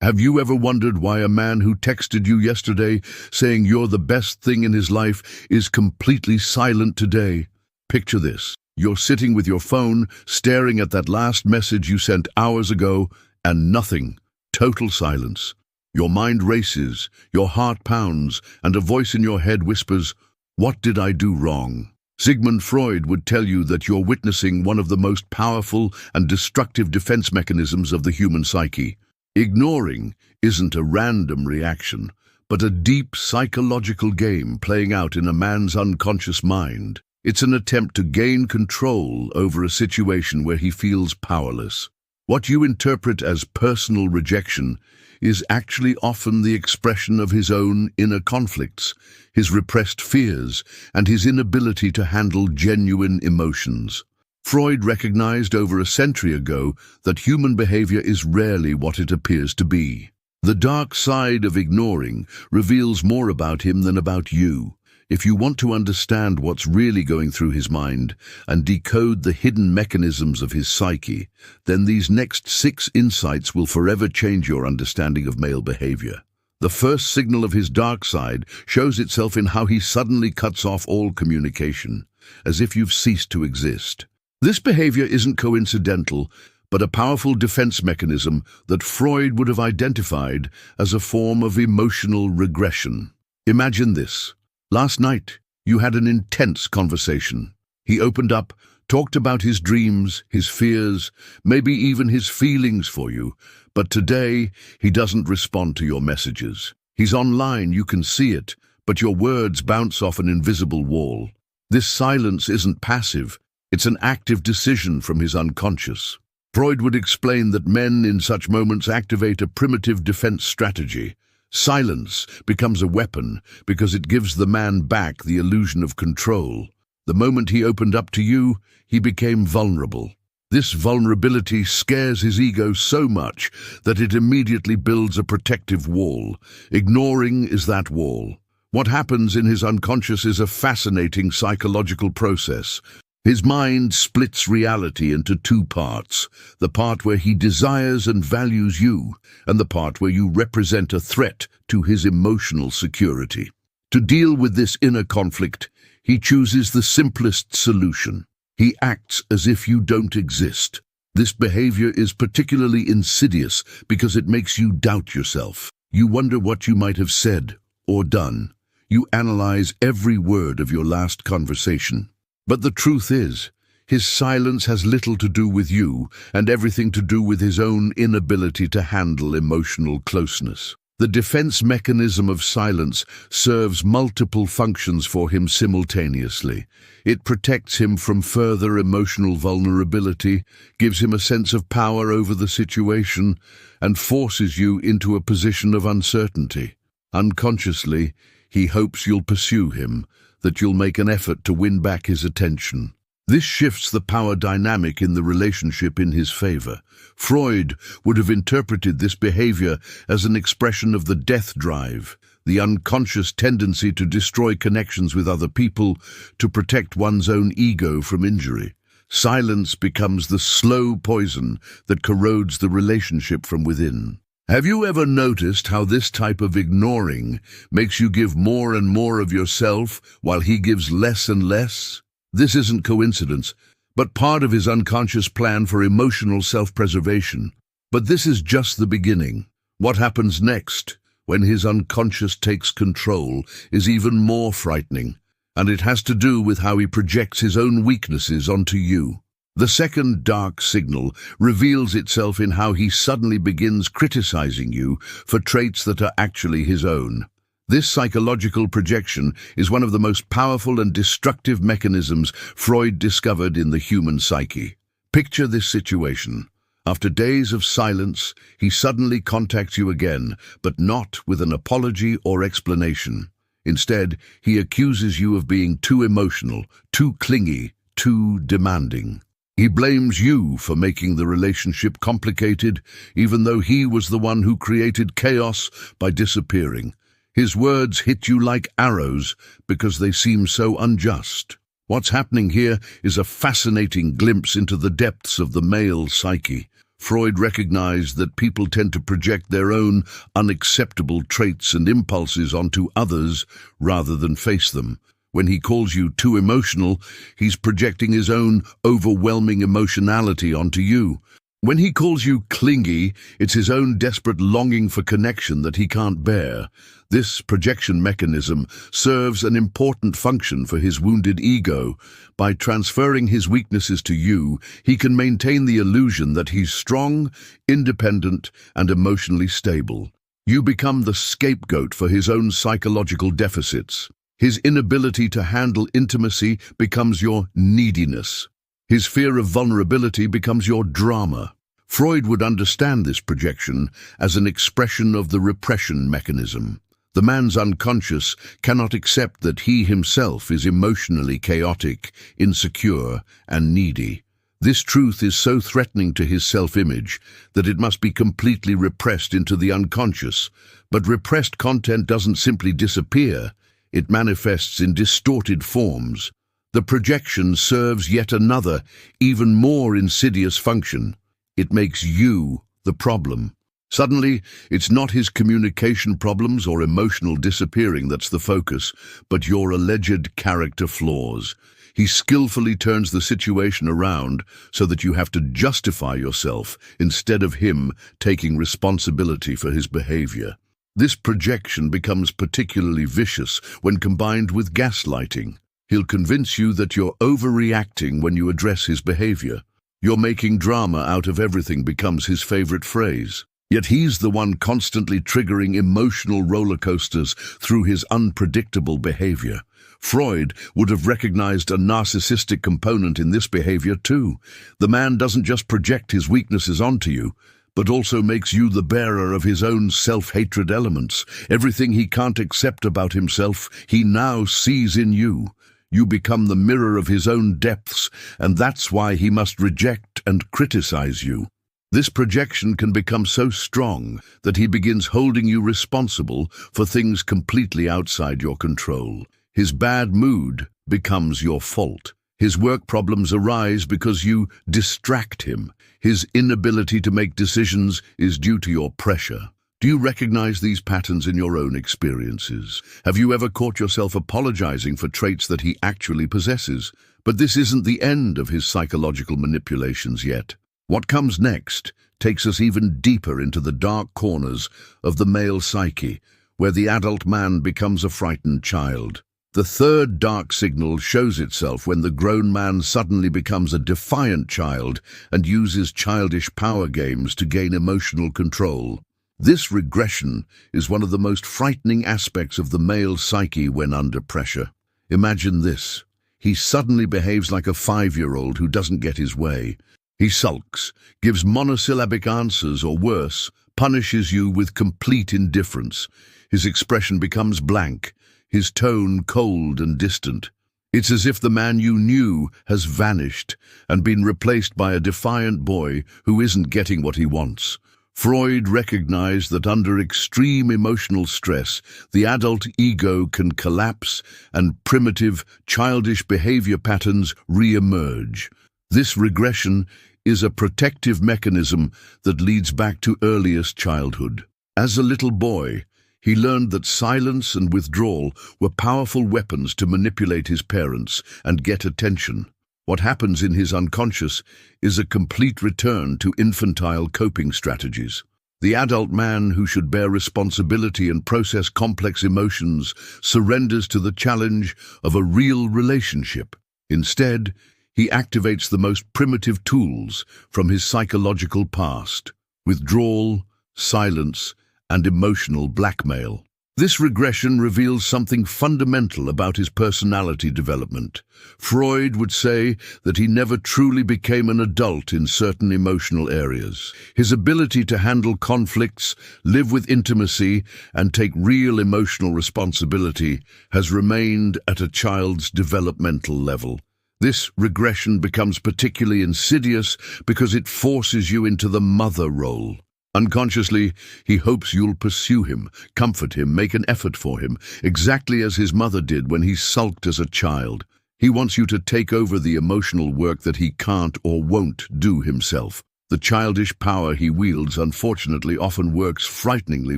Have you ever wondered why a man who texted you yesterday saying you're the best thing in his life is completely silent today? Picture this. You're sitting with your phone, staring at that last message you sent hours ago, and nothing. Total silence. Your mind races, your heart pounds, and a voice in your head whispers, "What did I do wrong?" Sigmund Freud would tell you that you're witnessing one of the most powerful and destructive defense mechanisms of the human psyche. Ignoring isn't a random reaction, but a deep psychological game playing out in a man's unconscious mind. It's an attempt to gain control over a situation where he feels powerless. What you interpret as personal rejection is actually often the expression of his own inner conflicts, his repressed fears, and his inability to handle genuine emotions. Freud recognized over a century ago that human behavior is rarely what it appears to be. The dark side of ignoring reveals more about him than about you. If you want to understand what's really going through his mind and decode the hidden mechanisms of his psyche, then these next 6 insights will forever change your understanding of male behavior. The first signal of his dark side shows itself in how he suddenly cuts off all communication, as if you've ceased to exist. This behavior isn't coincidental, but a powerful defense mechanism that Freud would have identified as a form of emotional regression. Imagine this. Last night, you had an intense conversation. He opened up, talked about his dreams, his fears, maybe even his feelings for you. But today, he doesn't respond to your messages. He's online, you can see it, but your words bounce off an invisible wall. This silence isn't passive, it's an active decision from his unconscious. Freud would explain that men in such moments activate a primitive defense strategy. Silence becomes a weapon because it gives the man back the illusion of control. The moment he opened up to you, he became vulnerable. This vulnerability scares his ego so much that it immediately builds a protective wall. Ignoring is that wall. What happens in his unconscious is a fascinating psychological process. His mind splits reality into 2 parts, the part where he desires and values you, and the part where you represent a threat to his emotional security. To deal with this inner conflict, he chooses the simplest solution. He acts as if you don't exist. This behavior is particularly insidious because it makes you doubt yourself. You wonder what you might have said or done. You analyze every word of your last conversation. But the truth is, his silence has little to do with you and everything to do with his own inability to handle emotional closeness. The defense mechanism of silence serves multiple functions for him simultaneously. It protects him from further emotional vulnerability, gives him a sense of power over the situation, and forces you into a position of uncertainty. Unconsciously, he hopes you'll pursue him, that you'll make an effort to win back his attention. This shifts the power dynamic in the relationship in his favor. Freud would have interpreted this behavior as an expression of the death drive, the unconscious tendency to destroy connections with other people to protect one's own ego from injury. Silence becomes the slow poison that corrodes the relationship from within. Have you ever noticed how this type of ignoring makes you give more and more of yourself while he gives less and less? This isn't coincidence, but part of his unconscious plan for emotional self-preservation. But this is just the beginning. What happens next, when his unconscious takes control, is even more frightening, and it has to do with how he projects his own weaknesses onto you. The second dark signal reveals itself in how he suddenly begins criticizing you for traits that are actually his own. This psychological projection is one of the most powerful and destructive mechanisms Freud discovered in the human psyche. Picture this situation. After days of silence, he suddenly contacts you again, but not with an apology or explanation. Instead, he accuses you of being too emotional, too clingy, too demanding. He blames you for making the relationship complicated, even though he was the one who created chaos by disappearing. His words hit you like arrows because they seem so unjust. What's happening here is a fascinating glimpse into the depths of the male psyche. Freud recognized that people tend to project their own unacceptable traits and impulses onto others rather than face them. When he calls you too emotional, he's projecting his own overwhelming emotionality onto you. When he calls you clingy, it's his own desperate longing for connection that he can't bear. This projection mechanism serves an important function for his wounded ego. By transferring his weaknesses to you, he can maintain the illusion that he's strong, independent, and emotionally stable. You become the scapegoat for his own psychological deficits. His inability to handle intimacy becomes your neediness. His fear of vulnerability becomes your drama. Freud would understand this projection as an expression of the repression mechanism. The man's unconscious cannot accept that he himself is emotionally chaotic, insecure, and needy. This truth is so threatening to his self-image that it must be completely repressed into the unconscious. But repressed content doesn't simply disappear. It manifests in distorted forms. The projection serves yet another, even more insidious function. It makes you the problem. Suddenly, it's not his communication problems or emotional disappearing that's the focus, but your alleged character flaws. He skillfully turns the situation around so that you have to justify yourself instead of him taking responsibility for his behavior. This projection becomes particularly vicious when combined with gaslighting. He'll convince you that you're overreacting when you address his behavior. "You're making drama out of everything" becomes his favorite phrase. Yet he's the one constantly triggering emotional roller coasters through his unpredictable behavior. Freud would have recognized a narcissistic component in this behavior too. The man doesn't just project his weaknesses onto you, but also makes you the bearer of his own self-hatred elements. Everything he can't accept about himself, he now sees in you. You become the mirror of his own depths, and that's why he must reject and criticize you. This projection can become so strong that he begins holding you responsible for things completely outside your control. His bad mood becomes your fault. His work problems arise because you distract him. His inability to make decisions is due to your pressure. Do you recognize these patterns in your own experiences? Have you ever caught yourself apologizing for traits that he actually possesses? But this isn't the end of his psychological manipulations yet. What comes next takes us even deeper into the dark corners of the male psyche, where the adult man becomes a frightened child. The third dark signal shows itself when the grown man suddenly becomes a defiant child and uses childish power games to gain emotional control. This regression is one of the most frightening aspects of the male psyche when under pressure. Imagine this. He suddenly behaves like a 5-year-old who doesn't get his way. He sulks, gives monosyllabic answers, or worse, punishes you with complete indifference. His expression becomes blank, his tone cold and distant. It's as if the man you knew has vanished and been replaced by a defiant boy who isn't getting what he wants. Freud recognized that under extreme emotional stress, the adult ego can collapse and primitive, childish behavior patterns re-emerge. This regression is a protective mechanism that leads back to earliest childhood. As a little boy, he learned that silence and withdrawal were powerful weapons to manipulate his parents and get attention. What happens in his unconscious is a complete return to infantile coping strategies. The adult man who should bear responsibility and process complex emotions surrenders to the challenge of a real relationship. Instead, he activates the most primitive tools from his psychological past: withdrawal, silence, and emotional blackmail. This regression reveals something fundamental about his personality development. Freud would say that he never truly became an adult in certain emotional areas. His ability to handle conflicts, live with intimacy, and take real emotional responsibility has remained at a child's developmental level. This regression becomes particularly insidious because it forces you into the mother role. Unconsciously, he hopes you'll pursue him, comfort him, make an effort for him, exactly as his mother did when he sulked as a child. He wants you to take over the emotional work that he can't or won't do himself. The childish power he wields, unfortunately, often works frighteningly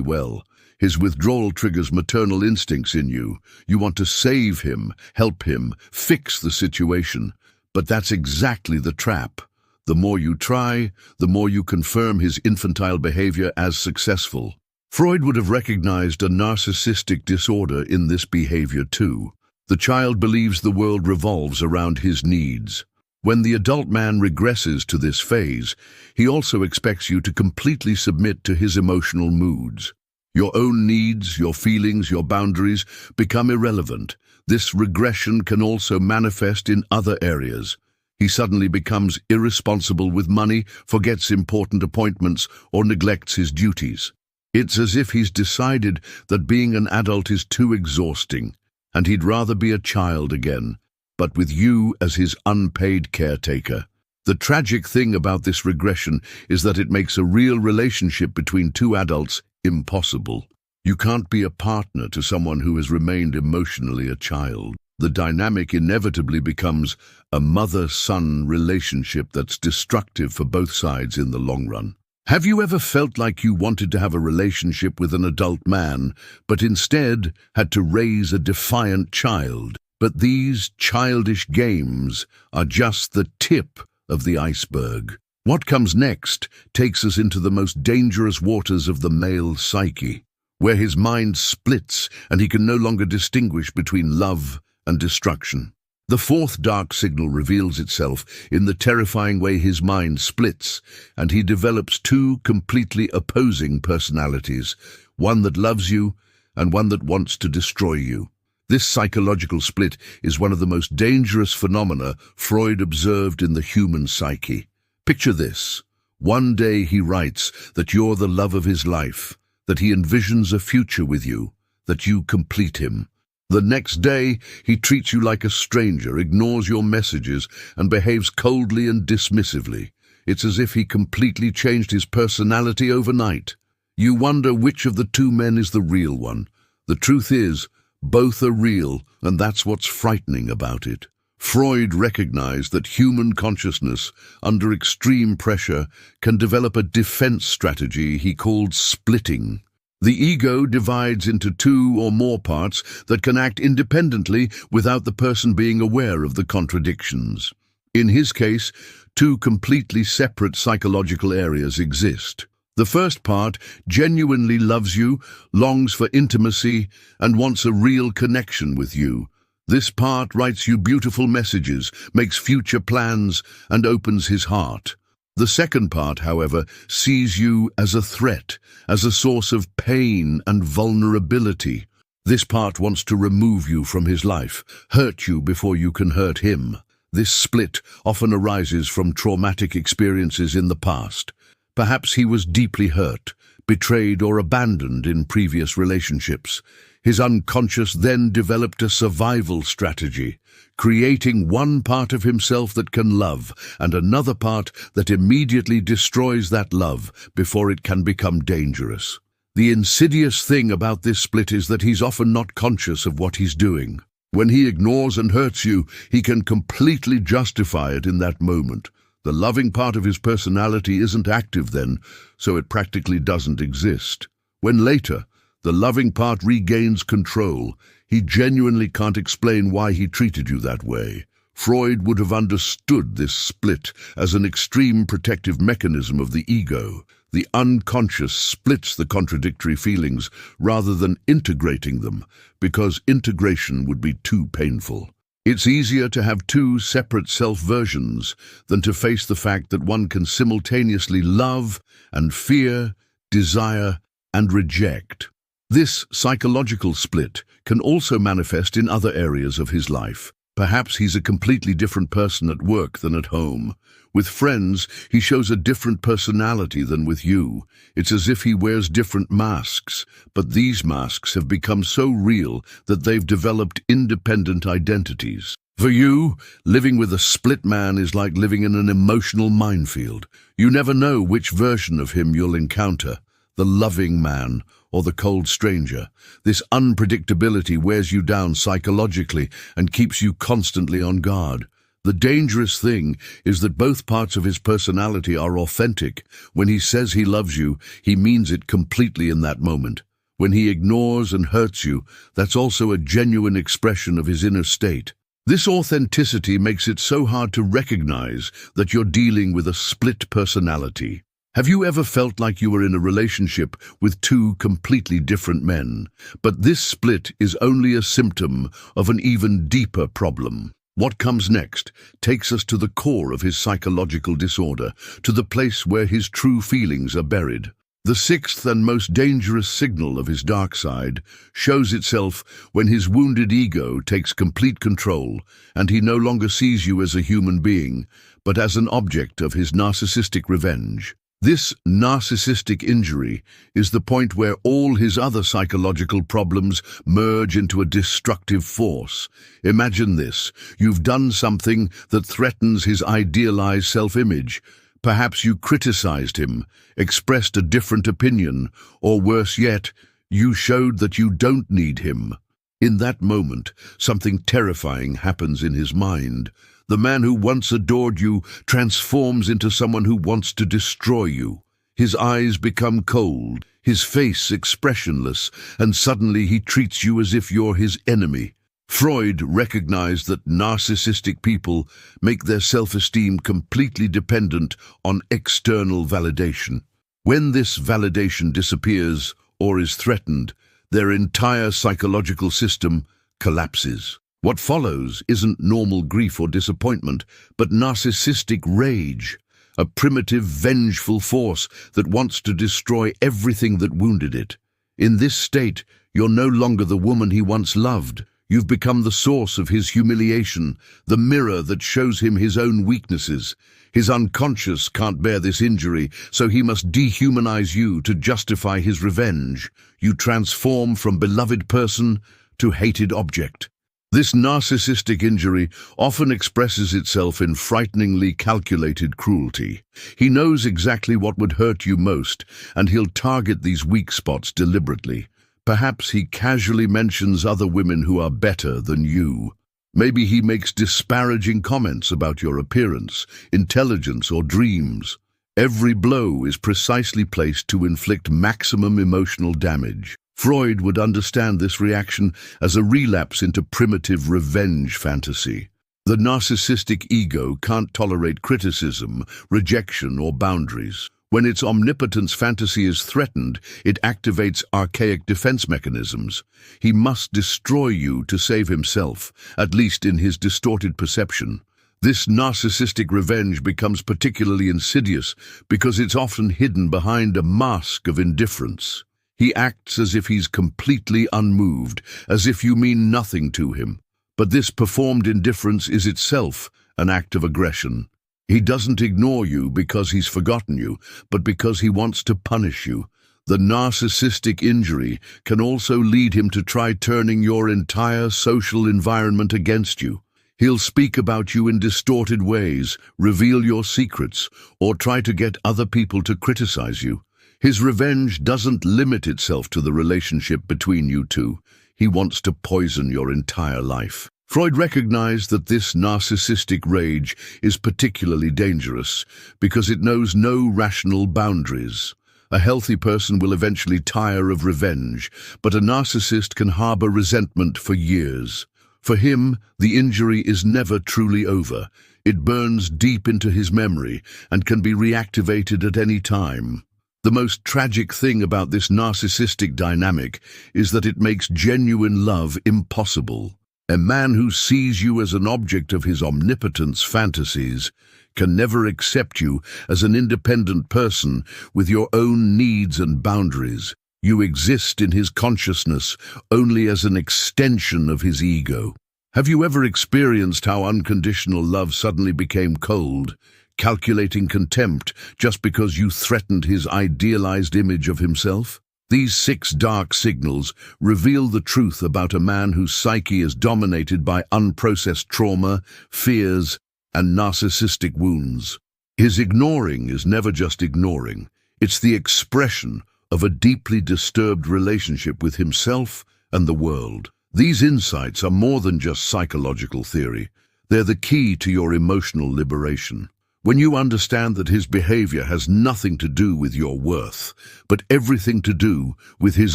well. His withdrawal triggers maternal instincts in you. You want to save him, help him, fix the situation. But that's exactly the trap. The more you try, the more you confirm his infantile behavior as successful. Freud would have recognized a narcissistic disorder in this behavior too. The child believes the world revolves around his needs. When the adult man regresses to this phase, he also expects you to completely submit to his emotional moods. Your own needs, your feelings, your boundaries become irrelevant. This regression can also manifest in other areas. He suddenly becomes irresponsible with money, forgets important appointments, or neglects his duties. It's as if he's decided that being an adult is too exhausting, and he'd rather be a child again, but with you as his unpaid caretaker. The tragic thing about this regression is that it makes a real relationship between two adults impossible. You can't be a partner to someone who has remained emotionally a child. The dynamic inevitably becomes a mother-son relationship that's destructive for both sides in the long run. Have you ever felt like you wanted to have a relationship with an adult man, but instead had to raise a defiant child? But these childish games are just the tip of the iceberg. What comes next takes us into the most dangerous waters of the male psyche, where his mind splits and he can no longer distinguish between love and destruction. The fourth dark signal reveals itself in the terrifying way his mind splits, and he develops two completely opposing personalities, one that loves you and one that wants to destroy you. This psychological split is one of the most dangerous phenomena Freud observed in the human psyche. Picture this. One day he writes that you're the love of his life, that he envisions a future with you, that you complete him. The next day, he treats you like a stranger, ignores your messages, and behaves coldly and dismissively. It's as if he completely changed his personality overnight. You wonder which of the two men is the real one. The truth is, both are real, and that's what's frightening about it. Freud recognized that human consciousness, under extreme pressure, can develop a defense strategy he called splitting. The ego divides into two or more parts that can act independently without the person being aware of the contradictions. In his case, two completely separate psychological areas exist. The first part genuinely loves you, longs for intimacy, and wants a real connection with you. This part writes you beautiful messages, makes future plans, and opens his heart. The second part, however, sees you as a threat, as a source of pain and vulnerability. This part wants to remove you from his life, hurt you before you can hurt him. This split often arises from traumatic experiences in the past. Perhaps he was deeply hurt, betrayed or abandoned in previous relationships. His unconscious then developed a survival strategy, creating one part of himself that can love and another part that immediately destroys that love before it can become dangerous. The insidious thing about this split is that he's often not conscious of what he's doing. When he ignores and hurts you, he can completely justify it in that moment. The loving part of his personality isn't active then, so it practically doesn't exist. When later, the loving part regains control, he genuinely can't explain why he treated you that way. Freud would have understood this split as an extreme protective mechanism of the ego. The unconscious splits the contradictory feelings rather than integrating them, because integration would be too painful. It's easier to have two separate self-versions than to face the fact that one can simultaneously love and fear, desire and reject. This psychological split can also manifest in other areas of his life. Perhaps he's a completely different person at work than at home. With friends, he shows a different personality than with you. It's as if he wears different masks, but these masks have become so real that they've developed independent identities. For you, living with a split man is like living in an emotional minefield. You never know which version of him you'll encounter, the loving man or the cold stranger. This unpredictability wears you down psychologically and keeps you constantly on guard. The dangerous thing is that both parts of his personality are authentic. When he says he loves you, he means it completely in that moment. When he ignores and hurts you, that's also a genuine expression of his inner state. This authenticity makes it so hard to recognize that you're dealing with a split personality. Have you ever felt like you were in a relationship with two completely different men? But this split is only a symptom of an even deeper problem. What comes next takes us to the core of his psychological disorder, to the place where his true feelings are buried. The sixth and most dangerous signal of his dark side shows itself when his wounded ego takes complete control and he no longer sees you as a human being, but as an object of his narcissistic revenge. This narcissistic injury is the point where all his other psychological problems merge into a destructive force. Imagine this: you've done something that threatens his idealized self-image. Perhaps you criticized him, expressed a different opinion, or worse yet, you showed that you don't need him. In that moment, something terrifying happens in his mind. The man who once adored you transforms into someone who wants to destroy you. His eyes become cold, his face expressionless, and suddenly he treats you as if you're his enemy. Freud recognized that narcissistic people make their self-esteem completely dependent on external validation. When this validation disappears or is threatened, their entire psychological system collapses. What follows isn't normal grief or disappointment, but narcissistic rage, a primitive, vengeful force that wants to destroy everything that wounded it. In this state, you're no longer the woman he once loved. You've become the source of his humiliation, the mirror that shows him his own weaknesses. His unconscious can't bear this injury, so he must dehumanize you to justify his revenge. You transform from beloved person to hated object. This narcissistic injury often expresses itself in frighteningly calculated cruelty. He knows exactly what would hurt you most, and he'll target these weak spots deliberately. Perhaps he casually mentions other women who are better than you. Maybe he makes disparaging comments about your appearance, intelligence, or dreams. Every blow is precisely placed to inflict maximum emotional damage. Freud would understand this reaction as a relapse into primitive revenge fantasy. The narcissistic ego can't tolerate criticism, rejection, or boundaries. When its omnipotence fantasy is threatened, it activates archaic defense mechanisms. He must destroy you to save himself, at least in his distorted perception. This narcissistic revenge becomes particularly insidious because it's often hidden behind a mask of indifference. He acts as if he's completely unmoved, as if you mean nothing to him. But this performed indifference is itself an act of aggression. He doesn't ignore you because he's forgotten you, but because he wants to punish you. The narcissistic injury can also lead him to try turning your entire social environment against you. He'll speak about you in distorted ways, reveal your secrets, or try to get other people to criticize you. His revenge doesn't limit itself to the relationship between you two. He wants to poison your entire life. Freud recognized that this narcissistic rage is particularly dangerous because it knows no rational boundaries. A healthy person will eventually tire of revenge, but a narcissist can harbor resentment for years. For him, the injury is never truly over. It burns deep into his memory and can be reactivated at any time. The most tragic thing about this narcissistic dynamic is that it makes genuine love impossible. A man who sees you as an object of his omnipotence fantasies can never accept you as an independent person with your own needs and boundaries. You exist in his consciousness only as an extension of his ego. Have you ever experienced how unconditional love suddenly became cold, calculating contempt just because you threatened his idealized image of himself? These 6 dark signals reveal the truth about a man whose psyche is dominated by unprocessed trauma, fears, and narcissistic wounds. His ignoring is never just ignoring. It's the expression of a deeply disturbed relationship with himself and the world. These insights are more than just psychological theory. They're the key to your emotional liberation. When you understand that his behavior has nothing to do with your worth, but everything to do with his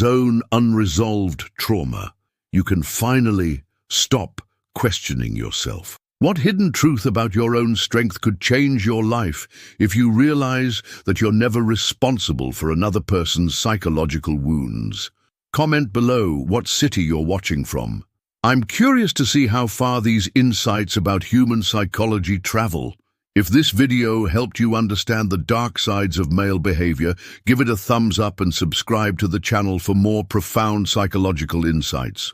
own unresolved trauma, you can finally stop questioning yourself. What hidden truth about your own strength could change your life if you realize that you're never responsible for another person's psychological wounds? Comment below what city you're watching from. I'm curious to see how far these insights about human psychology travel. If this video helped you understand the dark sides of male behavior, give it a thumbs up and subscribe to the channel for more profound psychological insights.